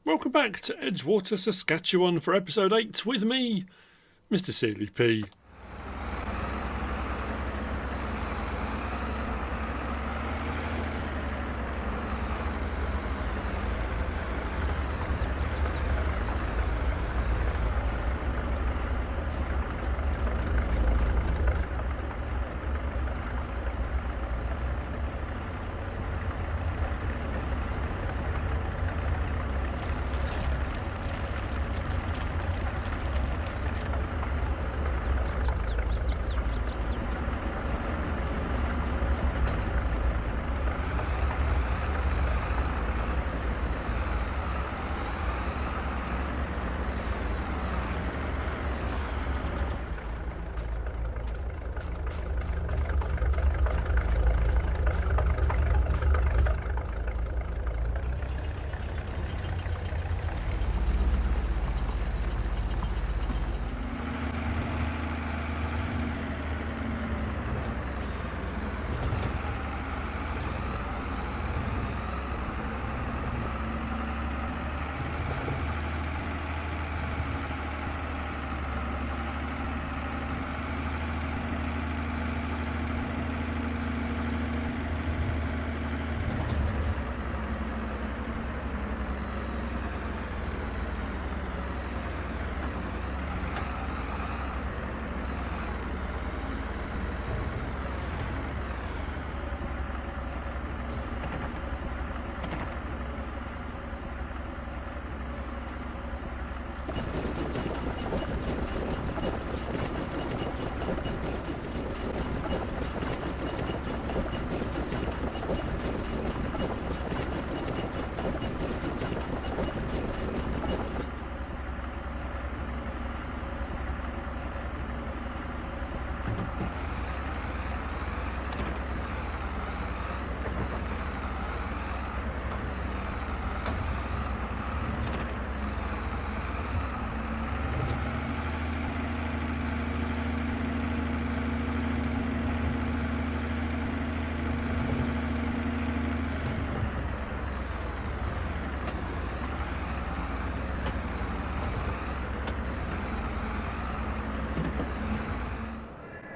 Welcome back to Edgewater, Saskatchewan for episode 8 with me, MrSealyp.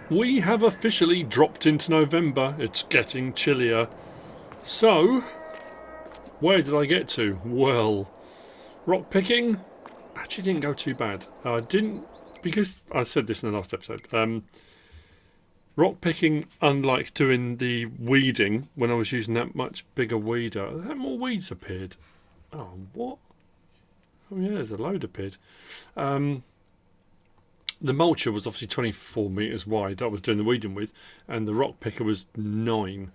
We have officially dropped into November. It's getting chillier. So, where did I get to? Well, rock picking actually didn't go too bad. I didn't, because I said this in the last episode. Rock picking, unlike doing the weeding when I was using that much bigger weeder, more weeds appeared. Oh, what? Oh yeah, there's a load appeared. The mulcher was obviously 24 metres wide, that I was doing the weeding with, and the rock picker was 9.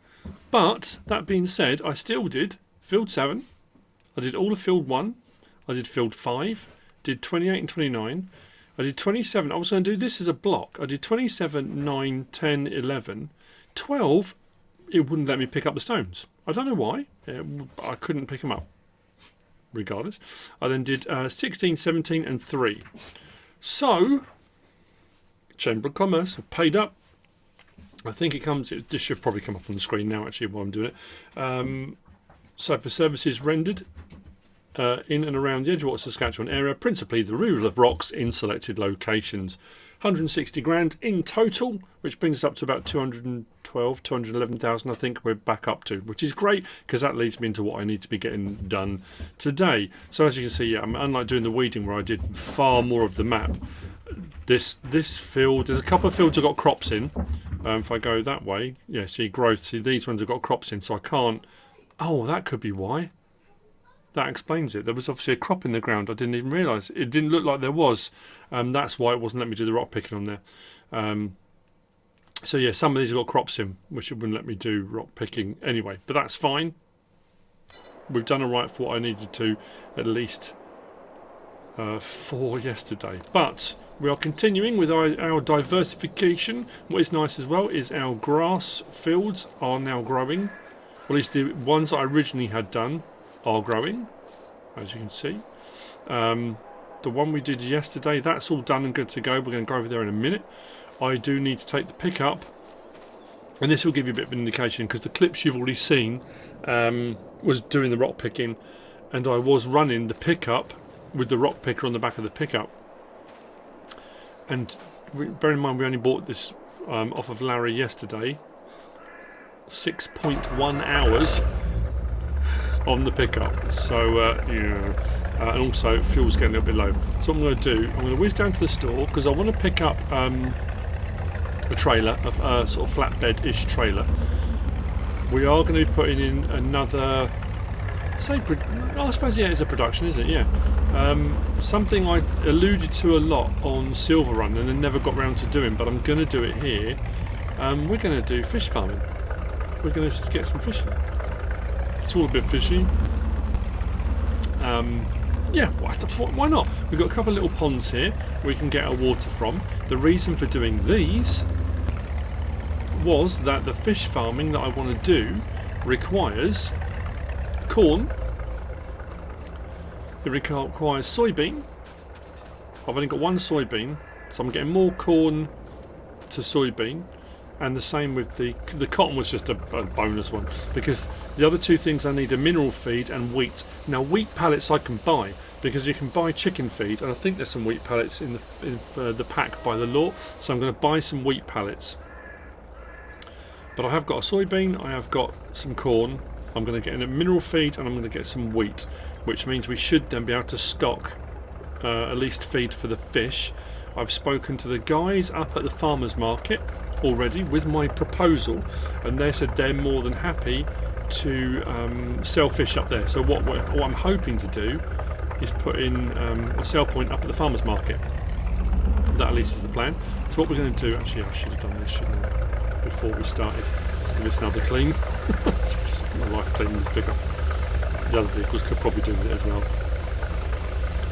But, that being said, I still did field 7, I did all of field 1, I did field 5, did 28 and 29, I did 27, I was going to do this as a block, I did 27, 9, 10, 11, 12, it wouldn't let me pick up the stones. I don't know why, I couldn't pick them up, regardless. I then did 16, 17 and 3. So, Chamber of Commerce have paid up. I think it comes, this should probably come up on the screen now actually while I'm doing it. So for services rendered in and around the Edgewater, Saskatchewan area, principally the removal of rocks in selected locations. 160 grand in total, which brings us up to about 212, 211,000 I think we're back up to, which is great because that leads me into what I need to be getting done today. So as you can see, yeah, unlike doing the weeding where I did far more of the map, this field, there's a couple of fields I've got crops in. If I go that way, yeah, see growth, see these ones have got crops in, so I can't. Oh, that could be why. That explains it. There was obviously a crop in the ground. I didn't even realise. It didn't look like there was. That's why it wasn't letting me do the rock picking on there. So yeah, some of these have got crops in, which it wouldn't let me do rock picking anyway. But that's fine. We've done alright for what I needed to, at least for yesterday. But we are continuing with our diversification. What is nice as well is our grass fields are now growing. Or at least the ones that I originally had done are growing, as you can see. The one we did yesterday, that's all done and good to go. We're going to go over there in a minute. I do need to take the pick up, and this will give you a bit of an indication because the clips you've already seen was doing the rock picking, and I was running the pickup with the rock picker on the back of the pickup. And bear in mind, we only bought this off of Larry yesterday. 6.1 hours on the pickup, so and also fuel's getting a little bit low. So what I'm going to do, I'm going to whiz down to the store because I want to pick up a trailer, a sort of flatbed-ish trailer. We are going to be putting in another, I suppose yeah, it's a production, isn't it? Yeah. Something I alluded to a lot on Silver Run and then never got round to doing, but I'm going to do it here. We're going to do fish farming. We're going to get some fishing. It's all a bit fishy. Yeah, why not? We've got a couple of little ponds here we can get our water from. The reason for doing these was that the fish farming that I want to do requires corn. It requires soybean. I've only got one soybean, so I'm getting more corn to soybean. And the same with the cotton was just a bonus one, because the other two things I need are mineral feed and wheat. Now wheat pallets I can buy, because you can buy chicken feed, and I think there's some wheat pallets in the pack by the law, so I'm going to buy some wheat pallets. But I have got a soybean, I have got some corn, I'm going to get a mineral feed, and I'm going to get some wheat, which means we should then be able to stock at least feed for the fish. I've spoken to the guys up at the farmers market already with my proposal, and they said they're more than happy to sell fish up there. So what I'm hoping to do is put in a sell point up at the farmers market. That at least is the plan. So what we're going to do, actually I should have done this, shouldn't I, before we started. Let's give this another clean. Just my life cleaning this pickup. The other vehicles could probably do with it as well.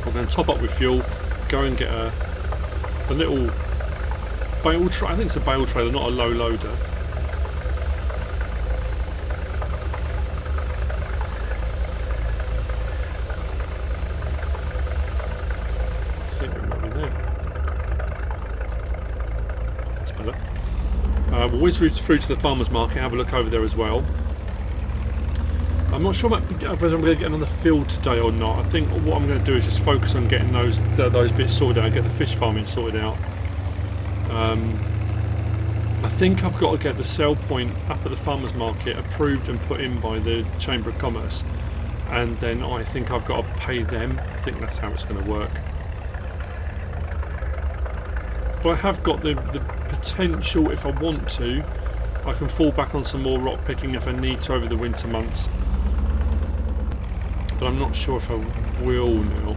I'm going to top up with fuel, go and get a little bale trailer. I think it's a bale trailer, not a low loader. I think it might be there. That's better. We'll whiz through to the farmers market, have a look over there as well. I'm not sure whether I'm going to get another field today or not. I think what I'm going to do is just focus on getting those bits sorted out, get the fish farming sorted out. I think I've got to get the sell point up at the farmers market approved and put in by the Chamber of Commerce, and then I think I've got to pay them. I think that's how it's going to work. But I have got the potential, if I want to, I can fall back on some more rock picking if I need to over the winter months. But I'm not sure if I will now.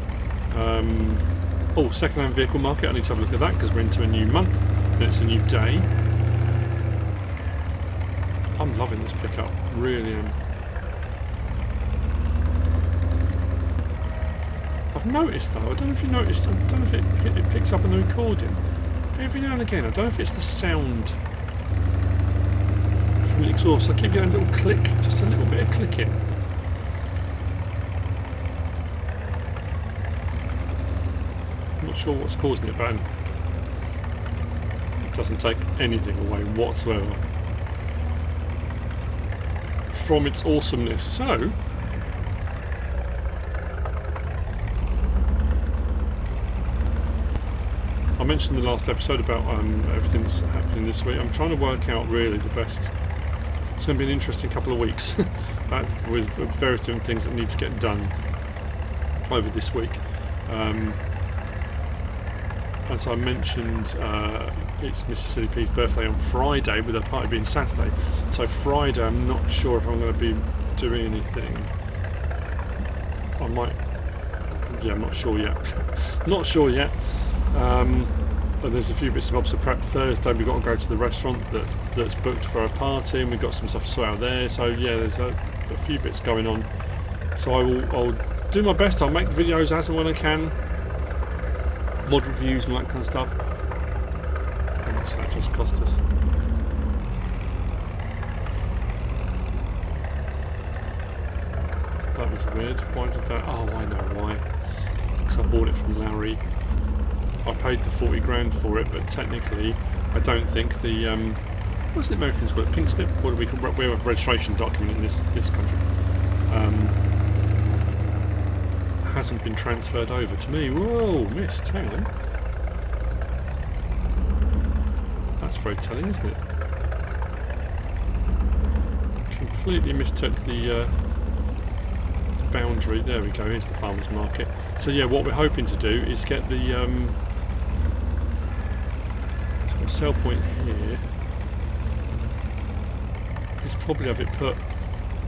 Oh, second-hand vehicle market, I need to have a look at that because we're into a new month and it's a new day. I'm loving this pickup, really am. I've noticed though, I don't know if you noticed, I don't know if it picks up on the recording. Every now and again, I don't know if it's the sound from the exhaust. I keep getting a little click, just a little bit of clicking. I'm not sure what's causing it, but it doesn't take anything away whatsoever from its awesomeness. So I mentioned in the last episode about everything that's happening this week. I'm trying to work out really the best. It's going to be an interesting couple of weeks with various different things that need to get done over this week. As I mentioned, it's MrSealyp's birthday on Friday, with a party being Saturday. So Friday, I'm not sure if I'm going to be doing anything. I might. Yeah, I'm not sure yet. Not sure yet. But there's a few bits and bobs to prep. Thursday we've got to go to the restaurant that's booked for a party, and we've got some stuff to sort out there. So yeah, there's a few bits going on. So I'll do my best. I'll make videos as and when I can. Mod reviews and all that kind of stuff. How much that just cost us? That was weird. Why did that? Oh, I know why. Because I bought it from Larry. I paid the 40 grand for it, but technically, I don't think the what's the Americans call it? Pink slip? What do we have a registration document in this country? hasn't been transferred over to me. Whoa, missed. Hang on. That's very telling, isn't it? Completely mistook the boundary. There we go. Here's the farmers market. So yeah, what we're hoping to do is get the sort of sell point here. Is probably have it put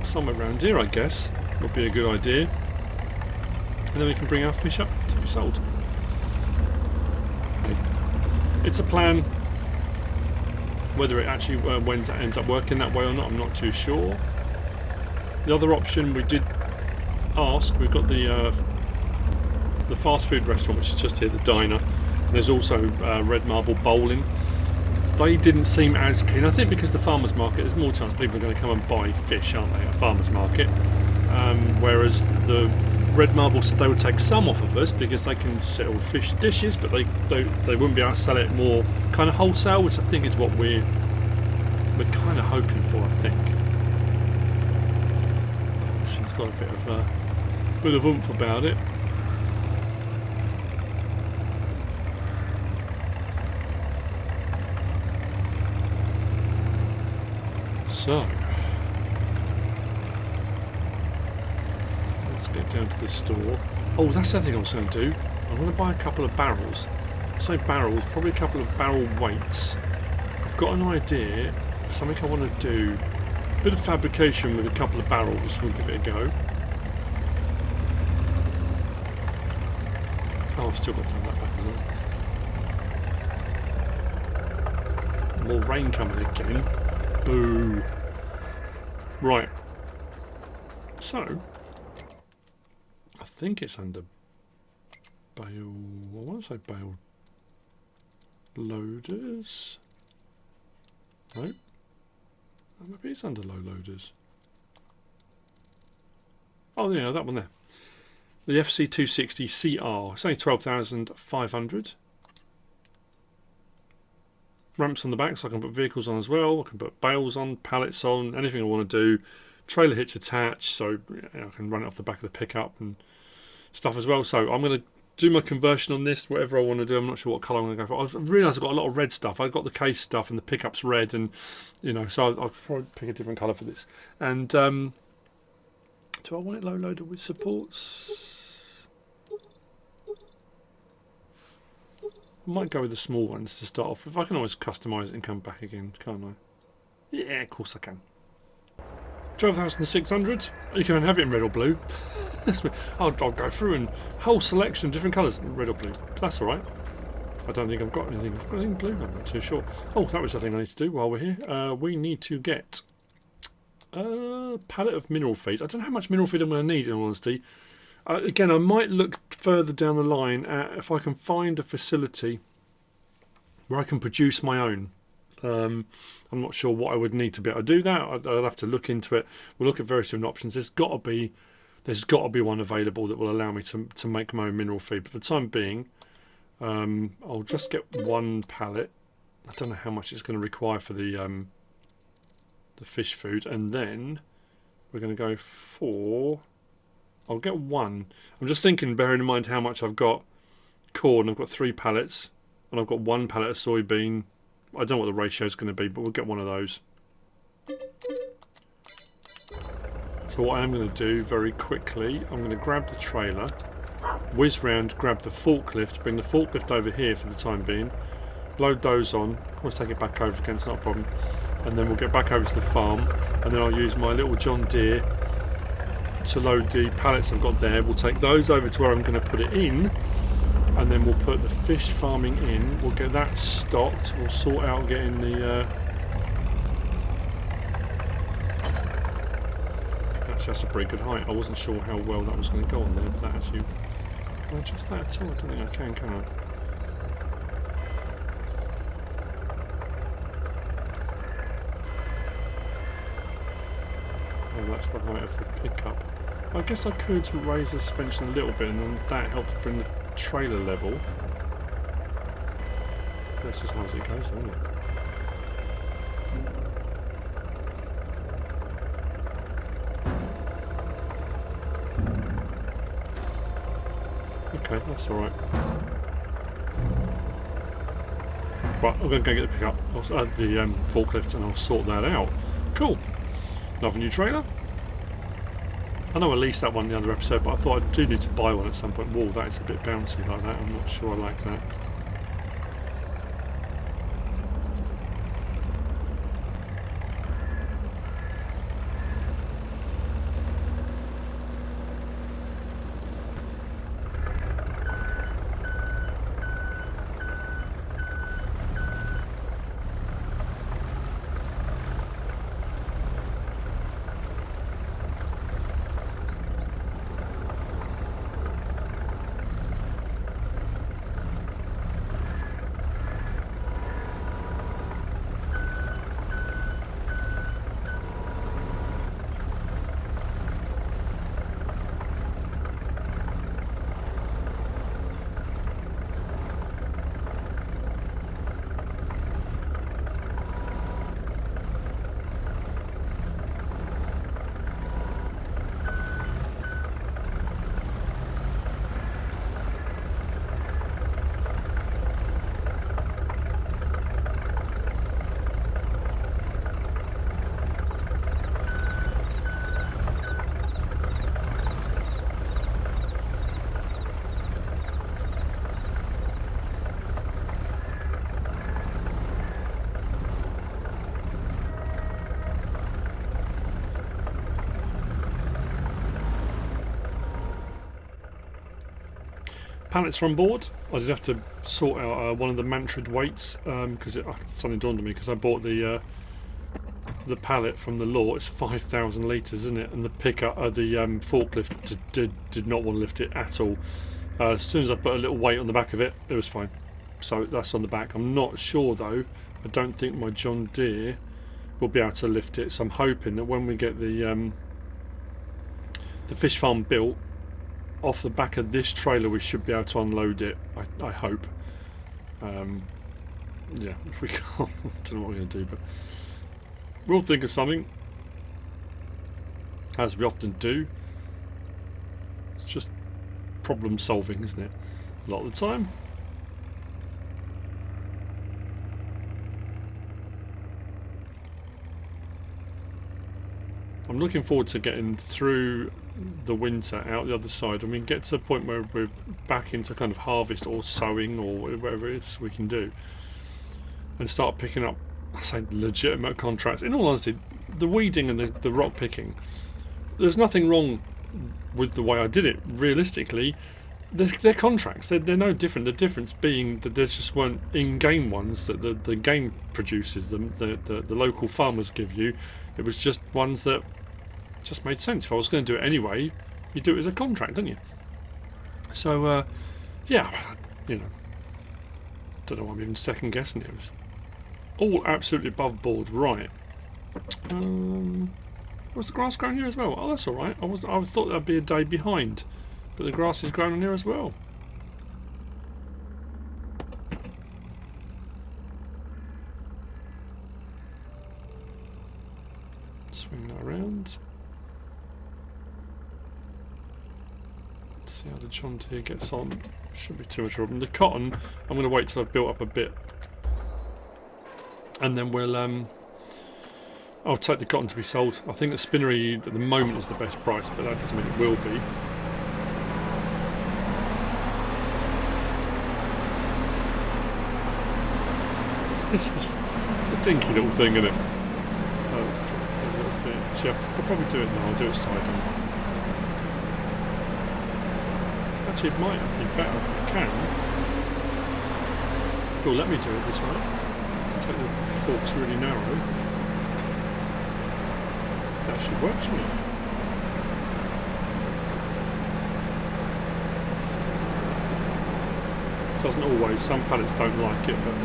somewhere around here, I guess. Would be a good idea. And then we can bring our fish up to be sold. Okay. It's a plan. Whether it actually ends up working that way or not, I'm not too sure. The other option we did ask, we've got the fast food restaurant, which is just here, the diner. And there's also Red Marble Bowling. They didn't seem as keen. I think because the farmers market, there's more chance people are going to come and buy fish, aren't they, at a farmers market. Whereas the Red Marble said they would take some off of us because they can sell fish dishes, but they wouldn't be able to sell it more kind of wholesale, which I think is what we're kind of hoping for. I think this one's got a bit of oomph about it. So let's get down to the store. Oh, that's the other thing I was going to do. I'm going to buy a couple of barrels. Say barrels, probably a couple of barrel weights. I've got an idea, something I want to do. A bit of fabrication with a couple of barrels. We'll give it a go. Oh, I've still got to turn that back as well. More rain coming again. Boo. Right. So, I think it's under bale. I want to say bale loaders. No. Maybe it's under low loaders. Oh yeah, that one there. The FC260 CR. It's only 12,500. Ramps on the back, so I can put vehicles on as well. I can put bales on, pallets on, anything I want to do. Trailer hitch attached, so I can run it off the back of the pickup and stuff as well. So I'm going to do my conversion on this, whatever I want to do. I'm not sure what colour I'm going to go for. I've realised I've got a lot of red stuff. I've got the case stuff and the pickup's red, and you know, so I'll probably pick a different colour for this. And do I want it low loaded with supports? I might go with the small ones to start off with. I can always customise it and come back again, can't I? Yeah, of course I can. 12,600. You can have it in red or blue. I'll go through and whole selection of different colours, red or blue. But that's all right. I don't think I've got anything. I've got anything blue. I'm not too sure. Oh, that was the thing I need to do while we're here. We need to get a pallet of mineral feed. I don't know how much mineral feed I'm going to need, in all honesty. Again, I might look further down the line at if I can find a facility where I can produce my own. I'm not sure what I would need to be able to do that. I'll have to look into it. We'll look at various different options. There's got to be one available that will allow me to make my own mineral feed. But for the time being, I'll just get one pallet. I don't know how much it's going to require for the fish food, and then we're going to go for. I'll get one. I'm just thinking, bearing in mind how much I've got corn. I've got 3 pallets, and I've got 1 pallet of soybean. I don't know what the ratio is going to be, but we'll get one of those. So what I am going to do very quickly, I'm going to grab the trailer, whiz round, grab the forklift, bring the forklift over here for the time being, load those on, of course take it back over again, it's not a problem, and then we'll get back over to the farm, and then I'll use my little John Deere to load the pallets I've got there. We'll take those over to where I'm going to put it in, and then we'll put the fish farming in. We'll get that stocked. We'll sort out getting the actually that's a pretty good height. I wasn't sure how well that was going to go on there, but that actually, can I adjust that at all? I don't think I can I? Oh, that's the height of the pickup. I guess I could raise the suspension a little bit, and then that helps bring the trailer level. That's as high as it goes, isn't it? Okay, that's alright. Right, I'm going to go get the pickup, the forklift, and I'll sort that out. Cool. Another new trailer. I know I leased that one in the other episode, but I thought I do need to buy one at some point. Whoa, that is a bit bouncy like that. I'm not sure I like that. Pallets are on board. I did have to sort out one of the mantrid weights because something dawned on me because I bought the pallet from the law. It's 5,000 litres, isn't it? And the pickup, the forklift did not want to lift it at all. As soon as I put a little weight on the back of it, it was fine. So that's on the back. I'm not sure though. I don't think my John Deere will be able to lift it. So I'm hoping that when we get the fish farm built, off the back of this trailer we should be able to unload it. I hope. Yeah, if we can't, I don't know what we're going to do, but we'll think of something, as we often do. It's just problem solving, isn't it? A lot of the time. I'm looking forward to getting through the winter out the other side. I mean, get to the point where we're back into kind of harvest or sowing or whatever it is we can do, and start picking up, I say, legitimate contracts. In all honesty, the weeding and the rock picking, there's nothing wrong with the way I did it. Realistically, they're contracts. They're no different. The difference being that there just weren't in-game ones that the game produces, the local farmers give you. It was just ones that just made sense. If I was going to do it anyway, you do it as a contract, don't you? So, yeah, you know, don't know why I'm even second guessing it. It was all absolutely above board, right? Was the grass growing here as well? Oh, that's all right. I thought that'd be a day behind, but the grass is growing on here as well. Swing that around. See how the John Deere gets on. Shouldn't be too much problem. The cotton, I'm going to wait till I've built up a bit, and then we'll I'll take the cotton to be sold. I think the spinnery at the moment is the best price, but that doesn't mean it will be. It's a dinky little thing, isn't it? Oh, let's try a little bit. Actually, I could probably do it now. I'll do it side on. Actually, it might be better if I can. Cool, let me do it this way. Let's take the forks really narrow. That should work, shouldn't it? Doesn't always. Some pallets don't like it, but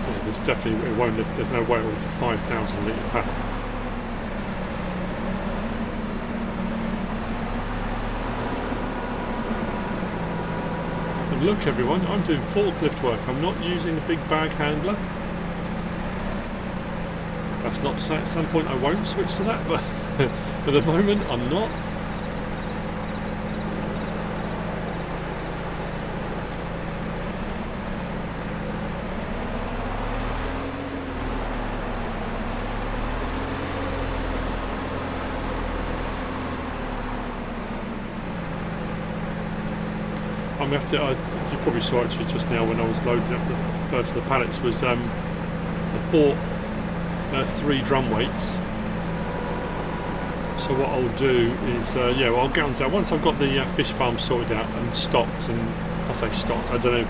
yeah, there's definitely, it won't lift. There's no way it will lift a 5,000 litre pallet. And look, everyone, I'm doing forklift work. I'm not using a big bag handler. That's not to say at some point I won't switch to that, but at the moment I'm not. I'm going to have to, you probably saw actually just now when I was loading up the first of the pallets was I bought 3 drum weights. So what I'll do is, yeah, well, I'll get on to that. Once I've got the fish farm sorted out and stocked, and I say stocked, I don't know,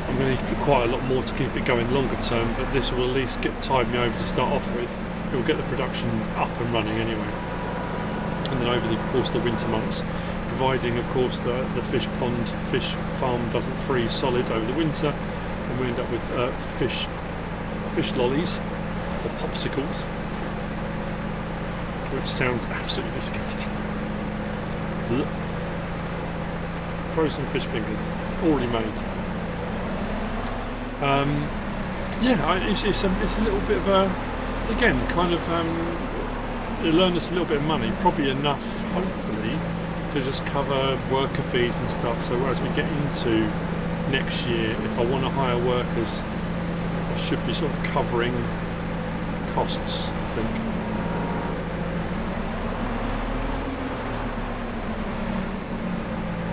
I'm going to need quite a lot more to keep it going longer term, but this will at least tide me over to start off with. It will get the production up and running anyway. And then over the course of the winter months, providing of course the fish farm doesn't freeze solid over the winter and we end up with fish lollies or popsicles, which sounds absolutely disgusting. Frozen fish fingers already made. Yeah, it's a little bit of a, again, kind of it'll earn us a little bit of money, probably enough hopefully to just cover worker fees and stuff. So as we get into next year, if I want to hire workers, I should be sort of covering costs, I think.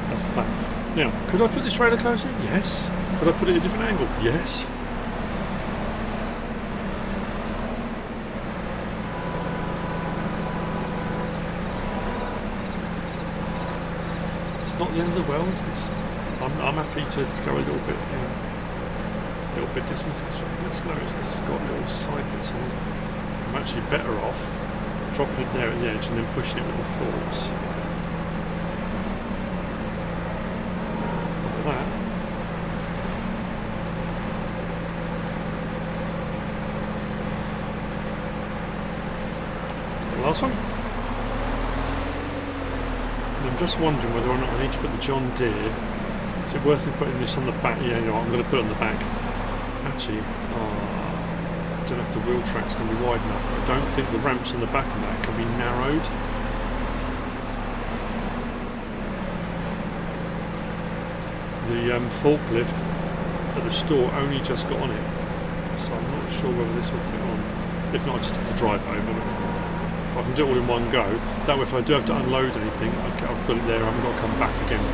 That's the plan. Now, could I put this trailer closer? Yes. Could I put it at a different angle? Yes. Not the end of the world. I'm happy to go a little bit distance. Let's notice this has got little side bits on it. I'm actually better off dropping it there at the edge and then pushing it with the forks. Like that. The last one. I'm just wondering whether or not I need to put the John Deere. Is it worth me putting this on the back? Yeah, you know, I'm going to put it on the back. Actually, I don't know if the wheel track's going to be wide enough. I don't think the ramps on the back of that can be narrowed. The forklift at the store only just got on it, so I'm not sure whether this will fit on. If not, I just have to drive over. I can do it all in one go. That way if I do have to unload anything, I've got it there, I haven't got to come back again.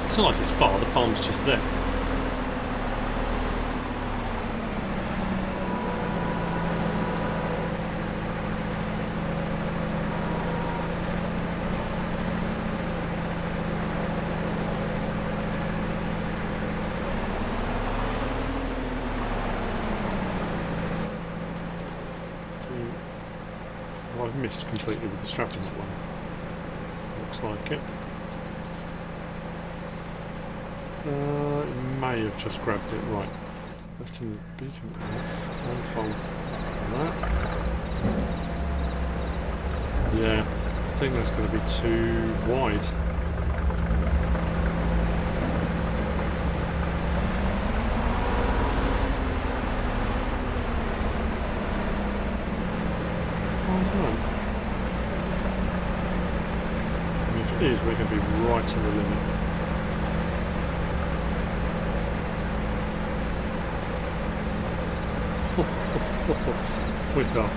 It's not like it's far, the farm's just there. I've missed completely with the strap on that one. Looks like it. It may have just grabbed it. Right. Let's turn the beacon off. Unfold that. Yeah, I think that's going to be too wide. Is we're going to be right to the limit. We are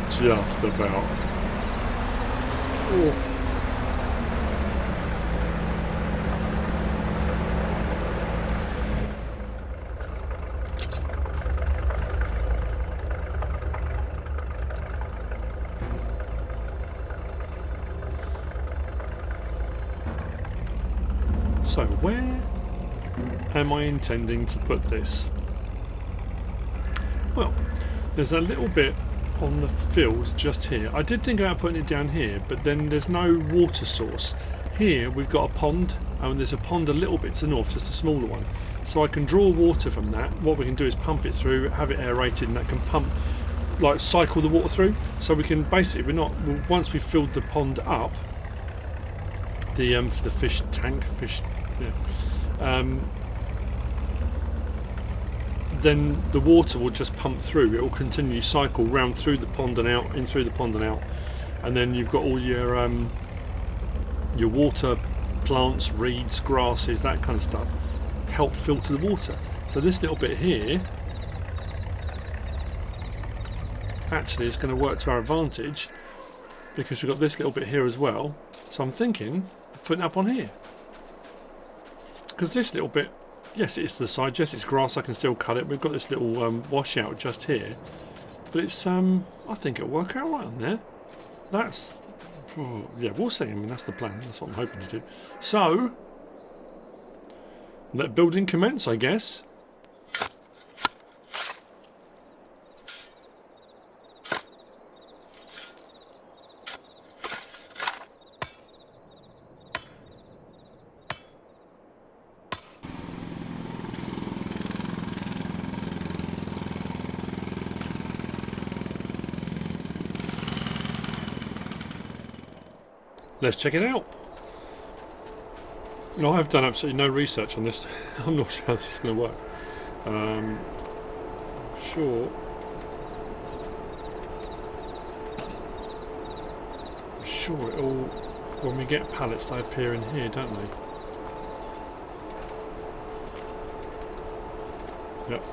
just about. Oh. So where am I intending to put this? Well, there's a little bit on the field just here. I did think about putting it down here, but then there's no water source. Here we've got a pond, and there's a pond a little bit to the north, just a smaller one. So I can draw water from that. What we can do is pump it through, have it aerated, and that can pump, like cycle the water through. So we can basically, once we've filled the pond up, the fish tank, yeah. then the water will just pump through. It will continue cycle round through the pond and out, in through the pond and out, and then you've got all your water plants, reeds, grasses, that kind of stuff help filter the water. So this little bit here actually is going to work to our advantage because we've got this little bit here as well. So I'm thinking of putting it up on here, because this little bit, yes, it's the side, yes, it's grass, I can still cut it. We've got this little washout just here, but it's I think it'll work out right on there. That's, yeah, we'll see. I mean, that's the plan. That's what I'm hoping to do. So let building commence, I guess. Let's check it out. No, I've done absolutely no research on this. I'm not sure how this is going to work. Sure. I'm sure it all, when we get pallets, they appear in here, don't they? Yep.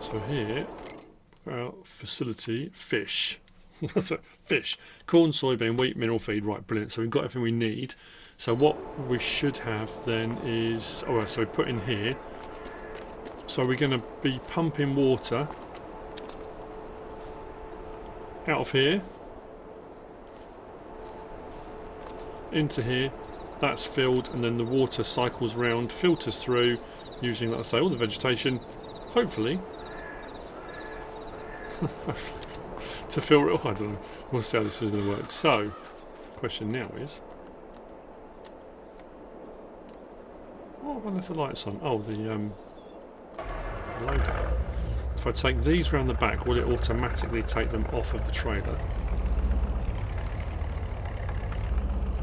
So here, our facility, fish. What's that? Fish. Corn, soybean, wheat, mineral feed. Right, brilliant. So we've got everything we need. So what we should have then is, oh, so we put in here. So we're going to be pumping water out of here into here. That's filled, and then the water cycles round, filters through, using, like I say, all the vegetation, hopefully. To filter it. I don't know. We'll see how this is going to work. So, question now is, what have I left the lights on? Oh, the loader. If I take these round the back, will it automatically take them off of the trailer?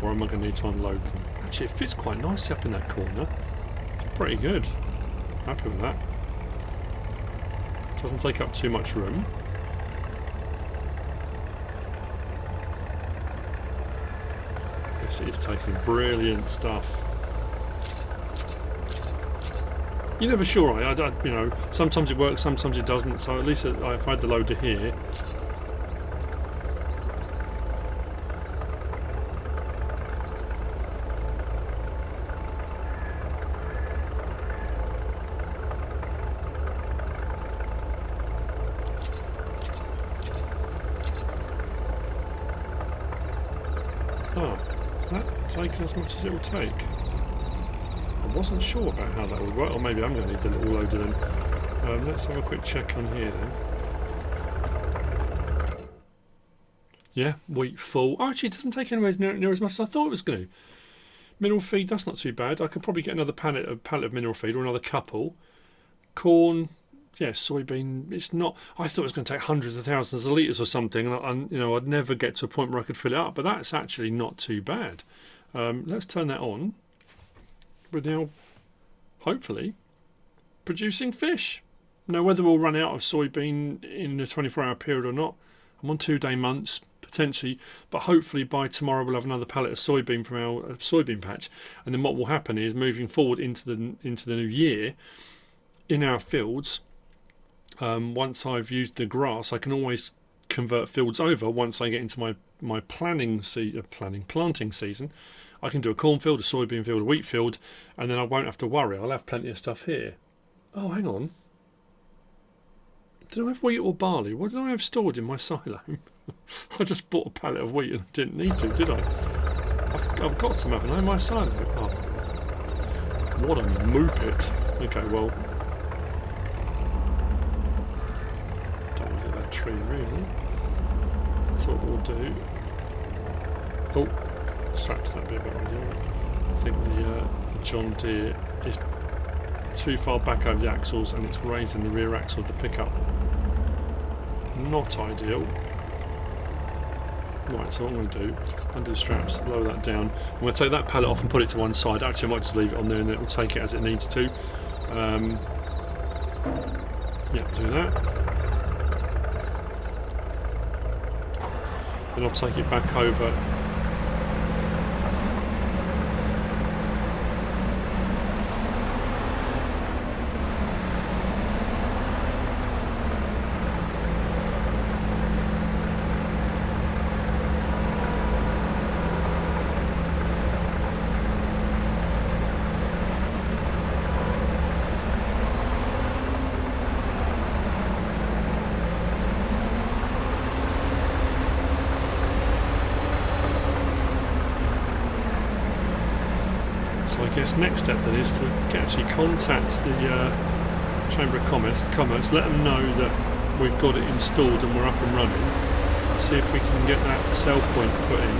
Or am I going to need to unload them? Actually, it fits quite nicely up in that corner. It's pretty good. Happy with that. Doesn't take up too much room. Yes, it is taking brilliant stuff. You're never sure, right? You know, sometimes it works, sometimes it doesn't. So at least I've had the loader here. Take as much as it will take. I wasn't sure about how that would work, or maybe I'm going to need the little loader then. Let's have a quick check on here then. Yeah, wheat full. Oh, actually, it doesn't take anywhere near as much as I thought it was going to. Mineral feed, that's not too bad. I could probably get another pallet of mineral feed, or another couple. Corn, yeah, soybean. It's not. I thought it was going to take hundreds of thousands of litres or something, and you know, I'd never get to a point where I could fill it up. But that's actually not too bad. Let's turn that on. We're now, hopefully, producing fish. Now, whether we'll run out of soybean in a 24-hour period or not, I'm on 2-day months, potentially, but hopefully by tomorrow we'll have another pallet of soybean from our soybean patch. And then what will happen is, moving forward into the new year, in our fields, once I've used the grass, I can always convert fields over. Once I get into my planting season, I can do a cornfield, a soybean field, a wheat field, and then I won't have to worry. I'll have plenty of stuff here. Oh, hang on. Did I have wheat or barley? What did I have stored in my silo? I just bought a pallet of wheat and didn't need to, did I? I've got some, haven't I, in my silo? Oh, what a moopit. Okay, well, don't want to hit that tree, really. That's what we'll do. Oh, straps, that'd be a better idea. I think the John Deere is too far back over the axles and it's raising the rear axle of the pickup. Not ideal. Right, so what I'm going to do, undo the straps, lower that down. I'm going to take that pallet off and put it to one side. Actually, I might just leave it on there and it will take it as it needs to. Yeah, do that. Then I'll take it back over. Next step then is to actually contact the Chamber of Commerce, let them know that we've got it installed and we're up and running, and see if we can get that sell point put in.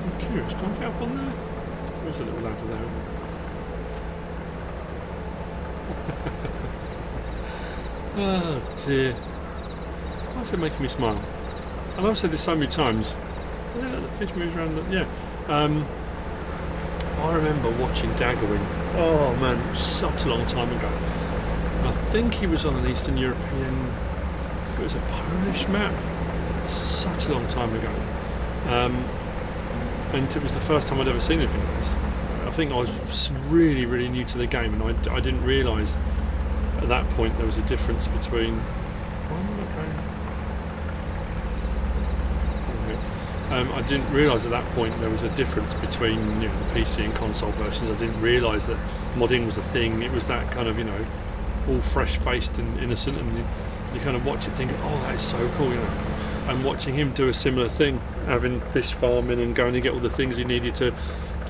I'm curious, can I get up on there? There's a little ladder there. Oh dear. Why is it making me smile? And I've said this so many times. Yeah, the fish moves around. Yeah. I remember watching Daggerwing. Oh man, it was such a long time ago. I think he was on an Eastern European. If it was a Polish map. Such a long time ago. And it was the first time I'd ever seen anything like this. I think I was really, really new to the game, and I didn't realise at that point there was a difference between. I didn't realise at that point there was a difference between the PC and console versions. I didn't realise that modding was a thing. It was that kind of all fresh-faced and innocent, and you kind of watch it thinking, oh, that is so cool, And watching him do a similar thing, having fish farming and going to get all the things he needed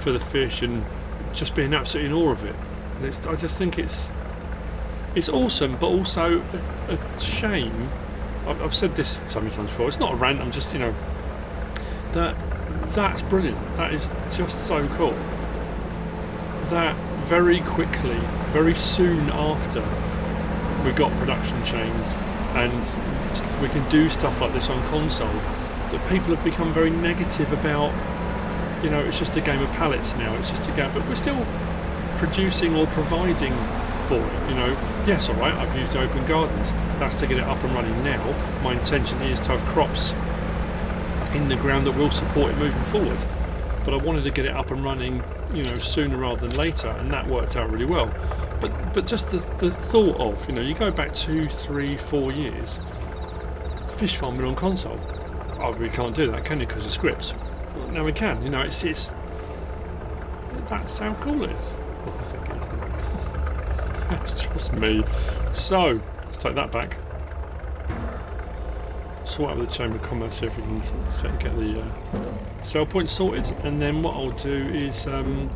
for the fish, and just being absolutely in awe of it. And I just think it's awesome, but also a shame. I've said this so many times before. It's not a rant. I'm just that's brilliant. That is just so cool. That very quickly, very soon after we got production chains and we can do stuff like this on console, that people have become very negative about. It's just a game of pallets now. It's just a game, but we're still producing or providing for it. Yes, all right. I've used open gardens. That's to get it up and running now. My intention is to have crops in the ground that will support it moving forward, but I wanted to get it up and running sooner rather than later, and that worked out really well. But just the thought of you go back 2, 3, 4 years, fish farming on console, we can't do that, can you, because of scripts? Well, now we can. It's that's how cool it is. Well, I think it is. That's just me. So let's take that back. Sort out with the Chamber of Commerce, see if we can get the sell point sorted, and then what I'll do is I'm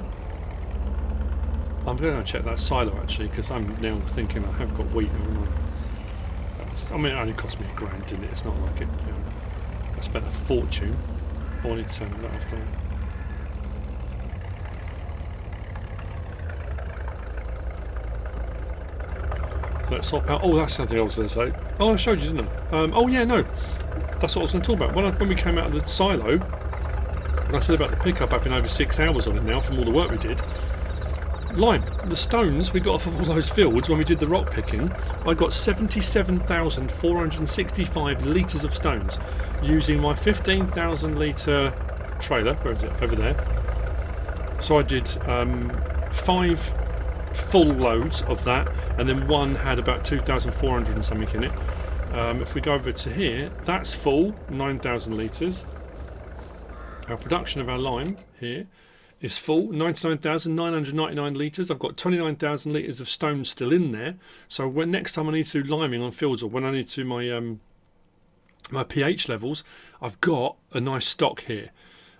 going to check that silo actually, because I'm now thinking I have got wheat, haven't I? I mean, it only cost me £1,000, didn't it? It's not like it. I spent a fortune. I need to turn that off there. Let's swap out. Oh, that's something I was going to say. Oh, I showed you, didn't I? Oh yeah, no. That's what I was going to talk about. When we came out of the silo, and I said about the pickup having over 6 hours on it now from all the work we did. Lime, the stones we got off of all those fields when we did the rock picking, I got 77,465 litres of stones using my 15,000 litre trailer. Where is it? Over there. So I did 5 full loads of that, and then one had about 2,400 and something in it. If we go over to here, that's full, 9,000 litres. Our production of our lime here is full, 99,999 litres. I've got 29,000 litres of stone still in there. So when next time I need to do liming on fields, or when I need to do my pH levels, I've got a nice stock here.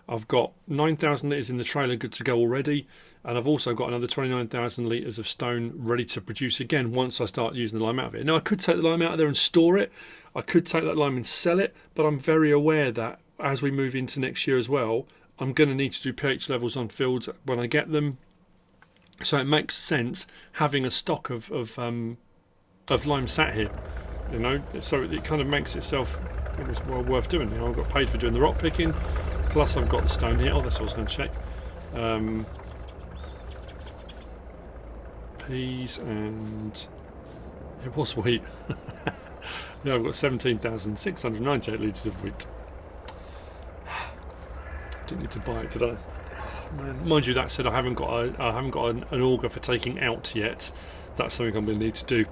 I've got 9,000 litres in the trailer good to go already, and I've also got another 29,000 litres of stone ready to produce again once I start using the lime out of it. Now I could take the lime out of there and store it, I could take that lime and sell it, but I'm very aware that as we move into next year as well, I'm going to need to do pH levels on fields when I get them, so it makes sense having a stock of lime sat here, so it kind of makes itself well worth doing. I've got paid for doing the rock picking, plus I've got the stone here. Oh, that's what I was going to check. Peas and it was wheat. Yeah, I've got 17,698 litres of wheat. Didn't need to buy it, did I? Man. Mind you, that said, I haven't got an auger for taking out yet. That's something I'm going to need to do.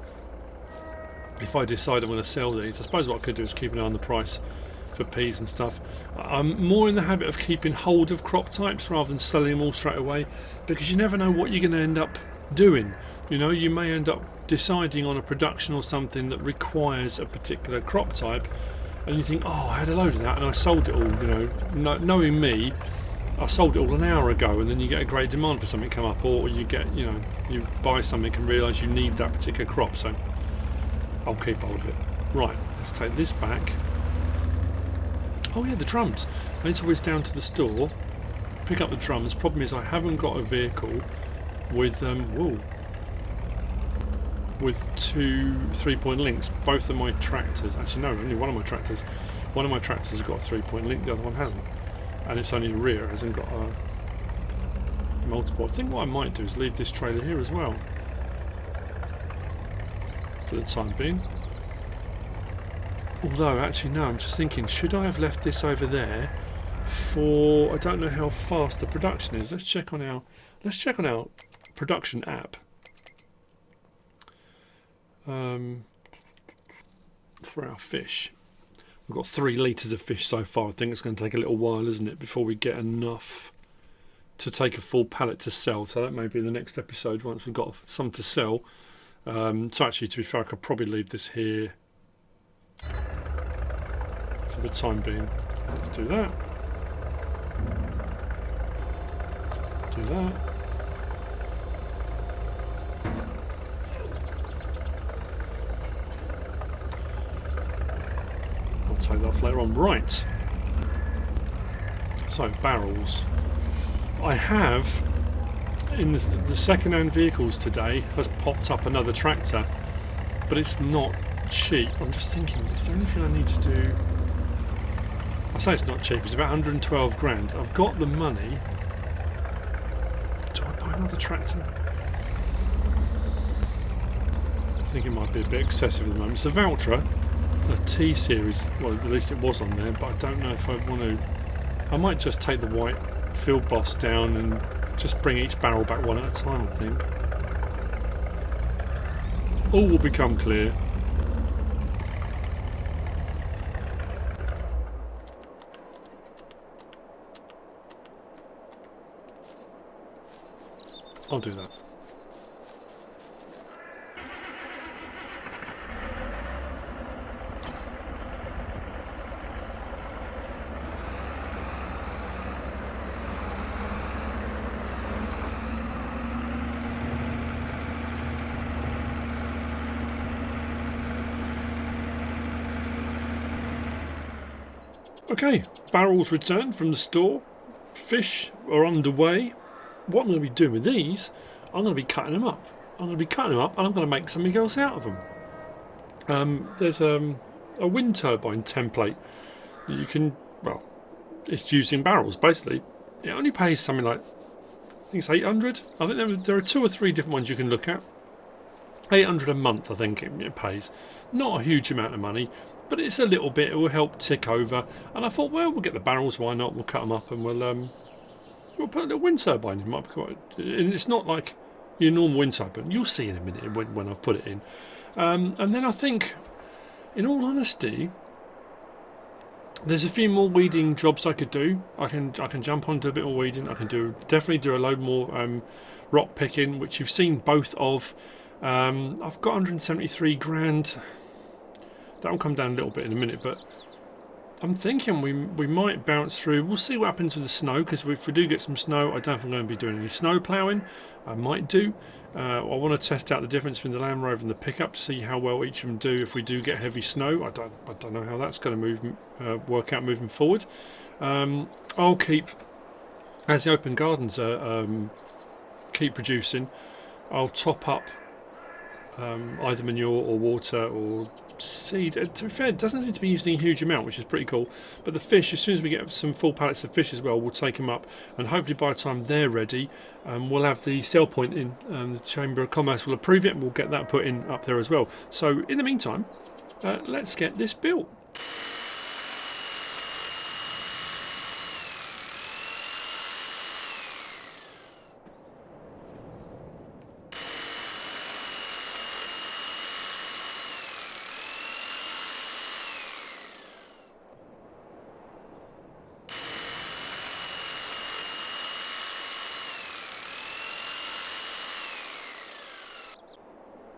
If I decide I'm going to sell these, I suppose what I could do is keep an eye on the price for peas and stuff. I'm more in the habit of keeping hold of crop types rather than selling them all straight away, because you never know what you're going to end up doing. You know, you may end up deciding on a production or something that requires a particular crop type, and you think, oh, I had a load of that and I sold it all. You know, knowing me, I sold it all an hour ago, and then you get a great demand for something come up, or you get, you know, you buy something and realise you need that particular crop. So I'll keep hold of it. Right, let's take this back. Oh yeah, the drums. I need to whiz down to the store, pick up the drums. Problem is I haven't got a vehicle with with two 3-point links. Both of my tractors, actually no, only one of my tractors. One of my tractors has got a 3-point link, the other one hasn't. And it's only the rear, it hasn't got a multiple. I think what I might do is leave this trailer here as well for the time being. Although, actually no, I'm just thinking, should I have left this over there for, I don't know how fast the production is. Let's check on our production app. For our fish. We've got 3 litres of fish so far. I think it's going to take a little while, isn't it, before we get enough to take a full pallet to sell. So that may be the next episode once we've got some to sell. So actually, to be fair, I could probably leave this here for the time being. Let's do that. Do that. I'll take that off later on. Right. So, barrels. I have, in the second-hand vehicles today, has popped up another tractor, but it's not cheap. I'm just thinking, is there anything I need to do? I say it's not cheap, it's about 112 grand. I've got the money. Do I buy another tractor? I think it might be a bit excessive at the moment. It's a Valtra, a T series. Well, at least it was on there, but I don't know if I want to. I might just take the white field boss down and just bring each barrel back one at a time, I think. All will become clear. I'll do that. Okay, barrels returned from the store. Fish are underway. What I'm going to be doing with these, I'm going to be cutting them up. I'm going to be cutting them up and I'm going to make something else out of them. There's a wind turbine template that you can, well, it's using barrels basically. It only pays something like, I think it's 800. I think there are 2 or 3 different ones you can look at. 800 a month, I think it pays. Not a huge amount of money, but it's a little bit. It will help tick over. And I thought, well, we'll get the barrels. Why not? We'll cut them up and we'll put a little wind turbine in. Might be quite. And it's not like your normal wind turbine. You'll see in a minute when I put it in. And then I think, in all honesty, there's a few more weeding jobs I could do. I can jump onto a bit more weeding. I can definitely do a load more rock picking, which you've seen both of. I've got 173 grand. That'll come down a little bit in a minute, but I'm thinking we might bounce through. We'll see what happens with the snow, because if we do get some snow, I don't think I'm going to be doing any snow ploughing. I might do. I want to test out the difference between the Land Rover and the pickup, see how well each of them do if we do get heavy snow. I don't know how that's going to work out moving forward. I'll keep, as the open gardens keep producing, I'll top up either manure or water or seed. To be fair, it doesn't seem to be using a huge amount, which is pretty cool. But the fish, as soon as we get some full pallets of fish as well, we'll take them up, and hopefully by the time they're ready, we'll have the sell point in. The Chamber of Commerce will approve it, and we'll get that put in up there as well. So in the meantime, let's get this built.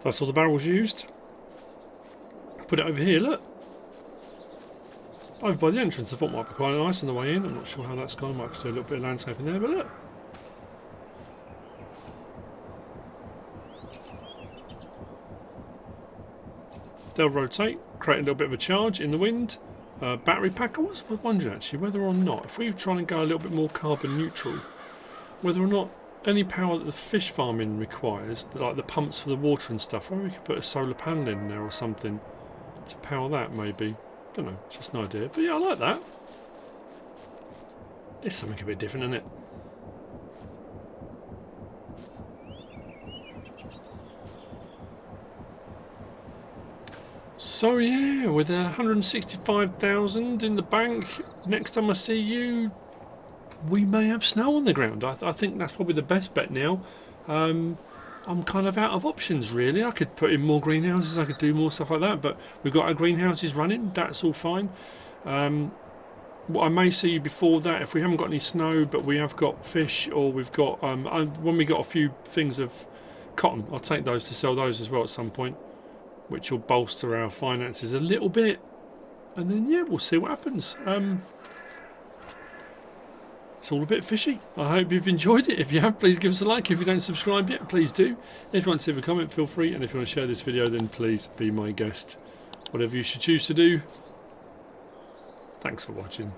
That's all the barrels used. Put it over here, look. Over by the entrance. I thought it might be quite nice on the way in. I'm not sure how that's gone. I might have to do a little bit of landscaping there, but look. They'll rotate, create a little bit of a charge in the wind. Battery pack. I was wondering actually whether or not, if we try and go a little bit more carbon neutral, whether or not any power that the fish farming requires, like the pumps for the water and stuff, whether we could put a solar panel in there or something to power that maybe. Don't know, just an idea. But yeah, I like that. It's something a bit different, isn't it? So yeah, with 165,000 in the bank, next time I see you, we may have snow on the ground. I think that's probably the best bet now. I'm kind of out of options really. I could put in more greenhouses, I could do more stuff like that, but we've got our greenhouses running, that's all fine. What I may see before that, if we haven't got any snow but we have got fish, or we've got when we got a few things of cotton, I'll take those to sell those as well at some point, which will bolster our finances a little bit, and then yeah, we'll see what happens. It's all a bit fishy. I hope you've enjoyed it. If you have, please give us a like. If you don't subscribe yet, please do. If you want to leave a comment, feel free, and if you want to share this video, then please be my guest. Whatever you should choose to do. Thanks for watching.